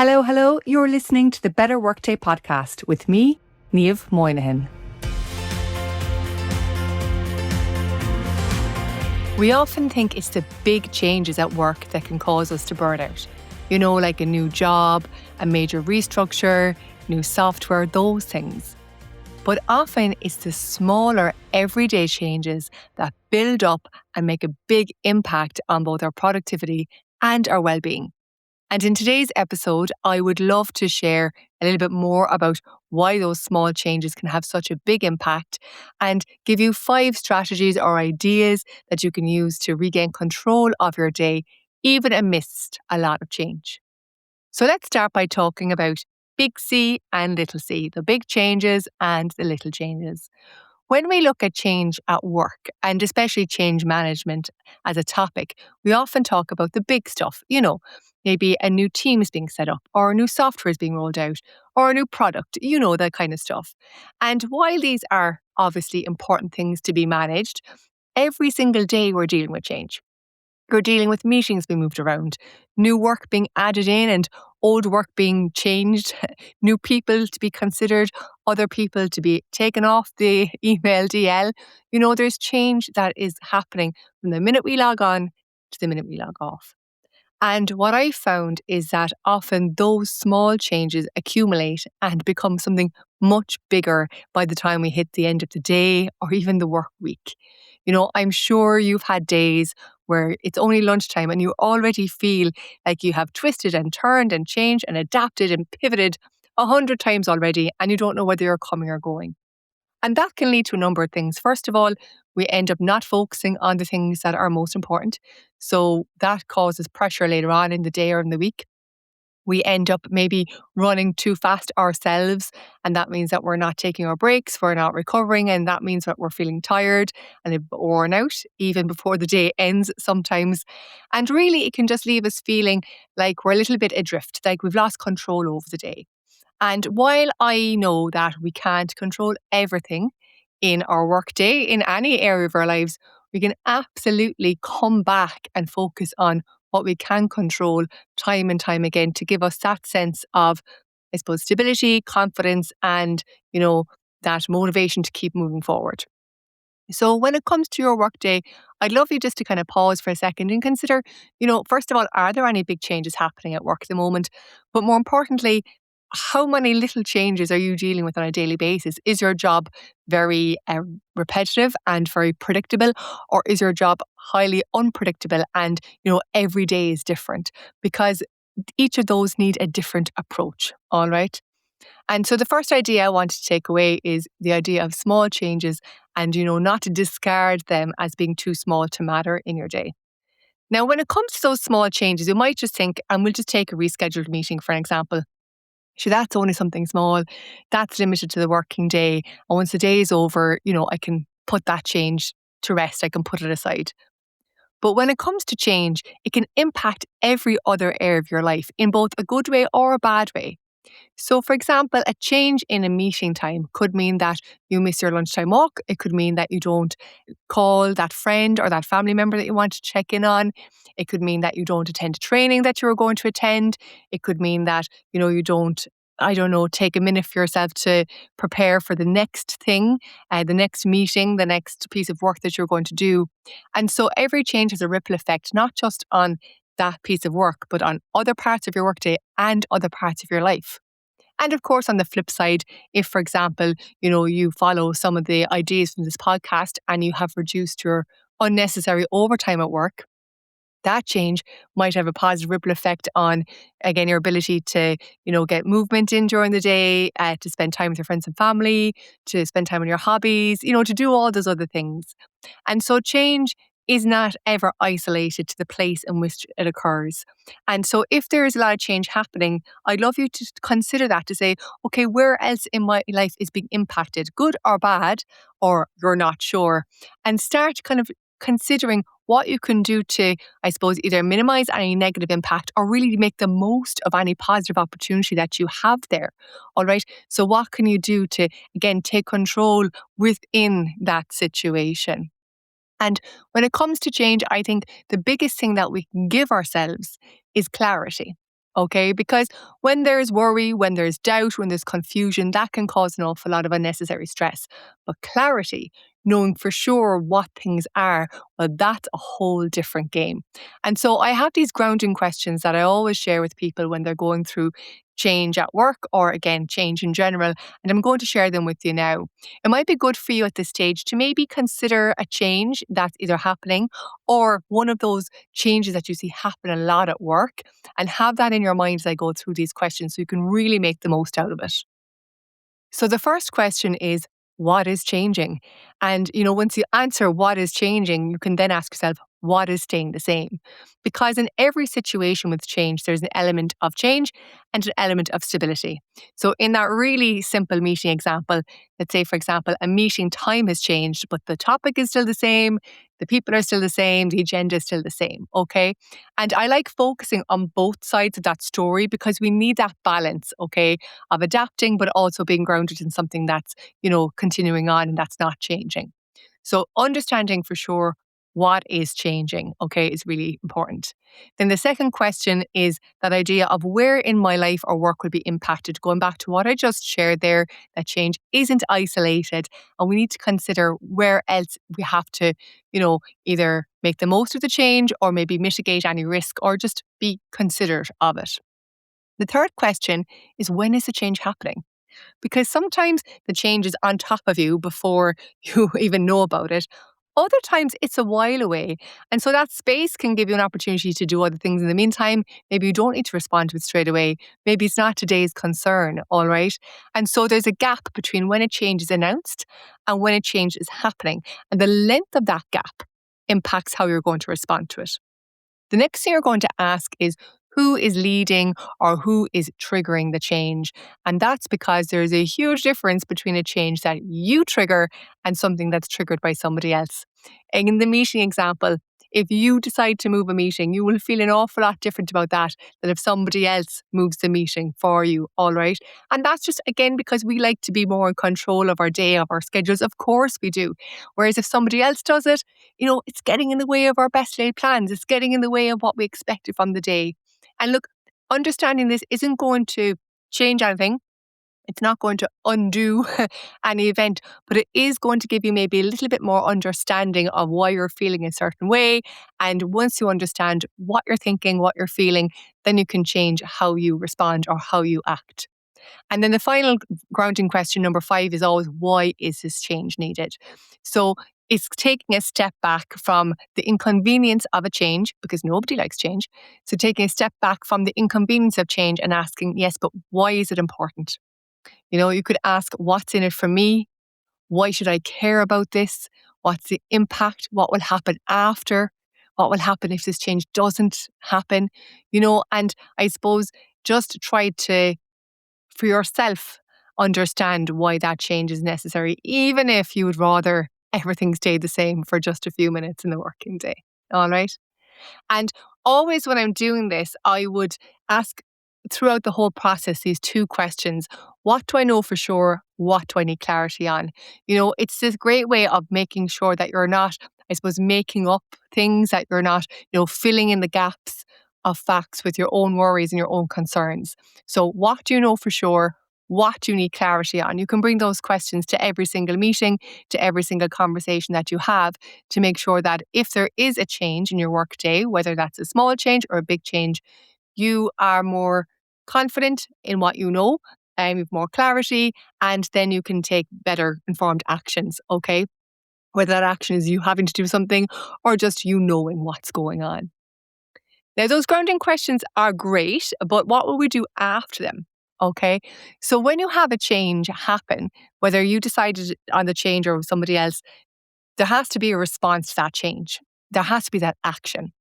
Hello, hello. You're listening to the Better Workday podcast with me, Niamh Moynihan. We often think it's the big changes at work that can cause us to burn out. You know, like a new job, a major restructure, new software, those things. But often it's the smaller everyday changes that build up and make a big impact on both our productivity and our well-being. And in today's episode, I would love to share a little bit more about why those small changes can have such a big impact and give you 5 strategies or ideas that you can use to regain control of your day, even amidst a lot of change. So let's start by talking about big C and little c, the big changes and the little changes. When we look at change at work, and especially change management as a topic, we often talk about the big stuff, maybe a new team is being set up, or a new software is being rolled out, or a new product, that kind of stuff. And while these are obviously important things to be managed, every single day we're dealing with change. You're dealing with meetings being moved around, new work being added in and old work being changed, new people to be considered, other people to be taken off the email DL. There's change that is happening from the minute we log on to the minute we log off. And what I found is that often those small changes accumulate and become something much bigger by the time we hit the end of the day or even the work week. I'm sure you've had days where it's only lunchtime and you already feel like you have twisted and turned and changed and adapted and pivoted 100 times already, and you don't know whether you're coming or going. And that can lead to a number of things. First of all, we end up not focusing on the things that are most important. So that causes pressure later on in the day or in the week. We end up maybe running too fast ourselves, and that means that we're not taking our breaks, we're not recovering, and that means that we're feeling tired and worn out even before the day ends sometimes. And really, it can just leave us feeling like we're a little bit adrift, like we've lost control over the day. And while I know that we can't control everything in our workday, in any area of our lives, we can absolutely come back and focus on what we can control time and time again to give us that sense of, I suppose, stability, confidence, and, that motivation to keep moving forward. So when it comes to your workday, I'd love you just to kind of pause for a second and consider, first of all, are there any big changes happening at work at the moment? But more importantly, how many little changes are you dealing with on a daily basis? Is your job very repetitive and very predictable, or is your job highly unpredictable and, every day is different? Because each of those need a different approach, all right? And so the first idea I want to take away is the idea of small changes and, not to discard them as being too small to matter in your day. Now, when it comes to those small changes, you might just think, and we'll just take a rescheduled meeting for an example. So that's only something small. That's limited to the working day. And once the day is over, I can put that change to rest. I can put it aside. But when it comes to change, it can impact every other area of your life in both a good way or a bad way. So, for example, a change in a meeting time could mean that you miss your lunchtime walk. It could mean that you don't call that friend or that family member that you want to check in on. It could mean that you don't attend a training that you were going to attend. It could mean that, you don't, take a minute for yourself to prepare for the next thing, the next meeting, the next piece of work that you're going to do. And so every change has a ripple effect, not just on that piece of work, but on other parts of your workday and other parts of your life. And of course, on the flip side, if, for example, you follow some of the ideas from this podcast and you have reduced your unnecessary overtime at work, that change might have a positive ripple effect on, again, your ability to, get movement in during the day, to spend time with your friends and family, to spend time on your hobbies, to do all those other things. And so change is not ever isolated to the place in which it occurs. And so if there is a lot of change happening, I'd love you to consider that, to say, okay, where else in my life is being impacted, good or bad, or you're not sure, and start kind of considering what you can do to, I suppose, either minimize any negative impact or really make the most of any positive opportunity that you have there. All right. So what can you do to, again, take control within that situation? And when it comes to change, I think the biggest thing that we can give ourselves is clarity. Okay, because when there's worry, when there's doubt, when there's confusion, that can cause an awful lot of unnecessary stress. But clarity, knowing for sure what things are, well, that's a whole different game. And so I have these grounding questions that I always share with people when they're going through change at work or again, change in general. And I'm going to share them with you now. It might be good for you at this stage to maybe consider a change that's either happening or one of those changes that you see happen a lot at work and have that in your mind as I go through these questions so you can really make the most out of it. So the first question is, what is changing? And, once you answer what is changing, you can then ask yourself, what is staying the same? Because in every situation with change, there's an element of change and an element of stability. So in that really simple meeting example, let's say, for example, a meeting time has changed, but the topic is still the same, the people are still the same, the agenda is still the same. Okay. And I like focusing on both sides of that story because we need that balance, okay, of adapting, but also being grounded in something that's, continuing on and that's not changing. So understanding for sure what is changing, okay, is really important. Then the second question is that idea of where in my life or work will be impacted. Going back to what I just shared there, that change isn't isolated and we need to consider where else we have to, either make the most of the change or maybe mitigate any risk or just be considerate of it. The third question is, when is the change happening? Because sometimes the change is on top of you before you even know about it. Other times it's a while away. And so that space can give you an opportunity to do other things in the meantime. Maybe you don't need to respond to it straight away. Maybe it's not today's concern, all right? And so there's a gap between when a change is announced and when a change is happening. And the length of that gap impacts how you're going to respond to it. The next thing you're going to ask is, who is leading or who is triggering the change? And that's because there's a huge difference between a change that you trigger and something that's triggered by somebody else. And in the meeting example, if you decide to move a meeting, you will feel an awful lot different about that than if somebody else moves the meeting for you, all right? And that's just, again, because we like to be more in control of our day, of our schedules. Of course we do. Whereas if somebody else does it, it's getting in the way of our best laid plans. It's getting in the way of what we expected from the day. And look, understanding this isn't going to change anything. It's not going to undo any event, but it is going to give you maybe a little bit more understanding of why you're feeling a certain way. And once you understand what you're thinking, what you're feeling, then you can change how you respond or how you act. And then the final grounding question, number 5, is always, why is this change needed? So it's taking a step back from the inconvenience of a change, because nobody likes change. So taking a step back from the inconvenience of change and asking, yes, but why is it important? You could ask, what's in it for me? Why should I care about this? What's the impact? What will happen after? What will happen if this change doesn't happen? And I suppose just try to, for yourself, understand why that change is necessary, even if you would rather everything stayed the same for just a few minutes in the working day. All right. And always when I'm doing this, I would ask throughout the whole process these 2 questions. What do I know for sure? What do I need clarity on? It's this great way of making sure that you're not, I suppose, making up things, that you're not, filling in the gaps of facts with your own worries and your own concerns. So what do you know for sure? What do you need clarity on? You can bring those questions to every single meeting, to every single conversation that you have, to make sure that if there is a change in your workday, whether that's a small change or a big change, you are more confident in what you know, and you have more clarity, and then you can take better informed actions, okay? Whether that action is you having to do something or just you knowing what's going on. Now, those grounding questions are great, but what will we do after them? Okay. So when you have a change happen, whether you decided on the change or somebody else, there has to be a response to that change. There has to be that action.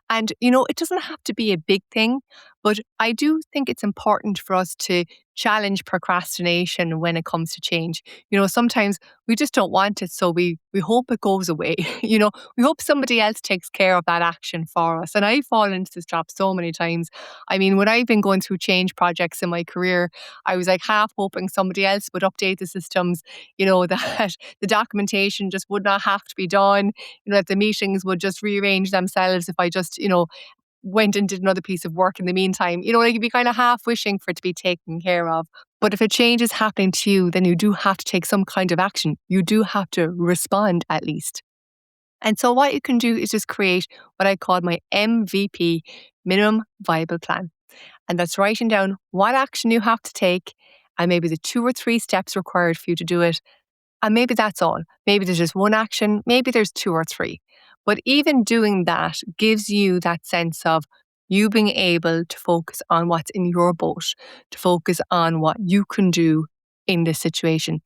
And, it doesn't have to be a big thing, but I do think it's important for us to challenge procrastination when it comes to change. Sometimes we just don't want it, so we hope it goes away. We hope somebody else takes care of that action for us. And I've fallen into this trap so many times. I mean, when I've been going through change projects in my career, I was like half hoping somebody else would update the systems, that the documentation just would not have to be done, that the meetings would just rearrange themselves if I just, went and did another piece of work in the meantime. Like you'd be kind of half wishing for it to be taken care of. But if a change is happening to you, then you do have to take some kind of action. You do have to respond at least. And so what you can do is just create what I call my MVP, minimum viable plan. And that's writing down what action you have to take and maybe the 2 or 3 steps required for you to do it. And maybe that's all. Maybe there's just one action, maybe there's 2 or 3. But even doing that gives you that sense of you being able to focus on what's in your boat, to focus on what you can do in this situation.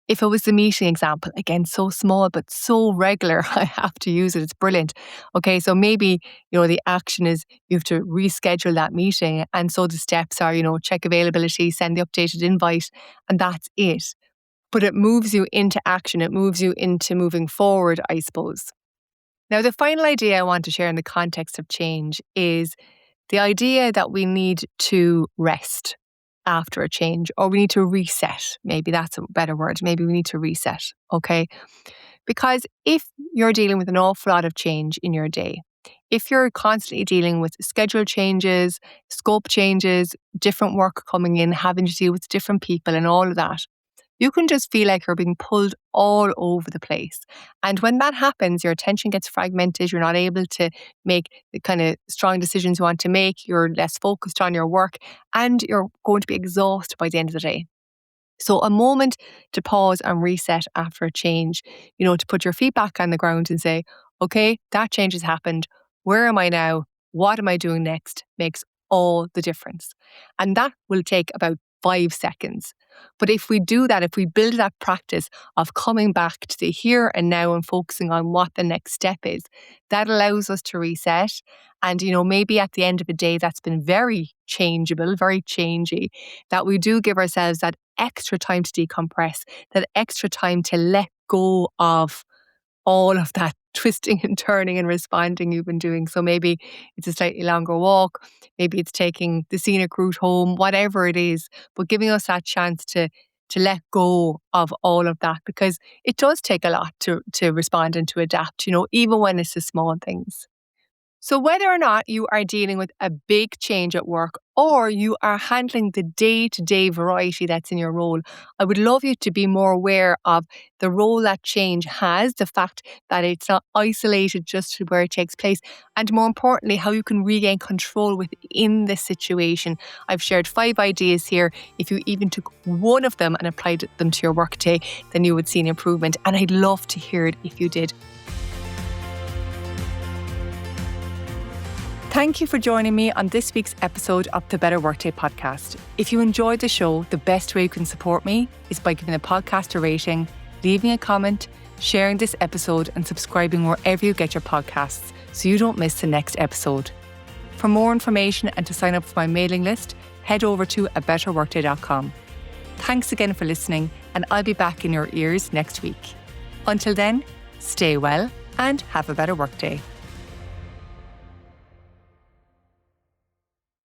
If it was the meeting example, again, so small but so regular, I have to use it. It's brilliant. Okay, so maybe, the action is you have to reschedule that meeting. And so the steps are, check availability, send the updated invite, and that's it. But it moves you into action. It moves you into moving forward, I suppose. Now, the final idea I want to share in the context of change is the idea that we need to rest after a change, or we need to reset. Maybe that's a better word. Maybe we need to reset, okay? Because if you're dealing with an awful lot of change in your day, if you're constantly dealing with schedule changes, scope changes, different work coming in, having to deal with different people and all of that, you can just feel like you're being pulled all over the place. And when that happens, your attention gets fragmented. You're not able to make the kind of strong decisions you want to make. You're less focused on your work and you're going to be exhausted by the end of the day. So a moment to pause and reset after a change, to put your feet back on the ground and say, okay, that change has happened. Where am I now? What am I doing next? Makes all the difference. And that will take about 5 seconds. But if we do that, if we build that practice of coming back to the here and now and focusing on what the next step is, that allows us to reset. And, maybe at the end of a day that's been very changeable, very changey, that we do give ourselves that extra time to decompress, that extra time to let go of all of that twisting and turning and responding you've been doing. So maybe it's a slightly longer walk, maybe it's taking the scenic route home, whatever it is, but giving us that chance to let go of all of that, because it does take a lot to respond and to adapt, even when it's the small things. So whether or not you are dealing with a big change at work or you are handling the day-to-day variety that's in your role, I would love you to be more aware of the role that change has, the fact that it's not isolated just to where it takes place, and more importantly, how you can regain control within the situation. I've shared 5 ideas here. If you even took one of them and applied them to your workday, then you would see an improvement, and I'd love to hear it if you did. Thank you for joining me on this week's episode of the Better Workday podcast. If you enjoyed the show, the best way you can support me is by giving the podcast a rating, leaving a comment, sharing this episode and subscribing wherever you get your podcasts so you don't miss the next episode. For more information and to sign up for my mailing list, head over to abetterworkday.com. Thanks again for listening, and I'll be back in your ears next week. Until then, stay well and have a better workday.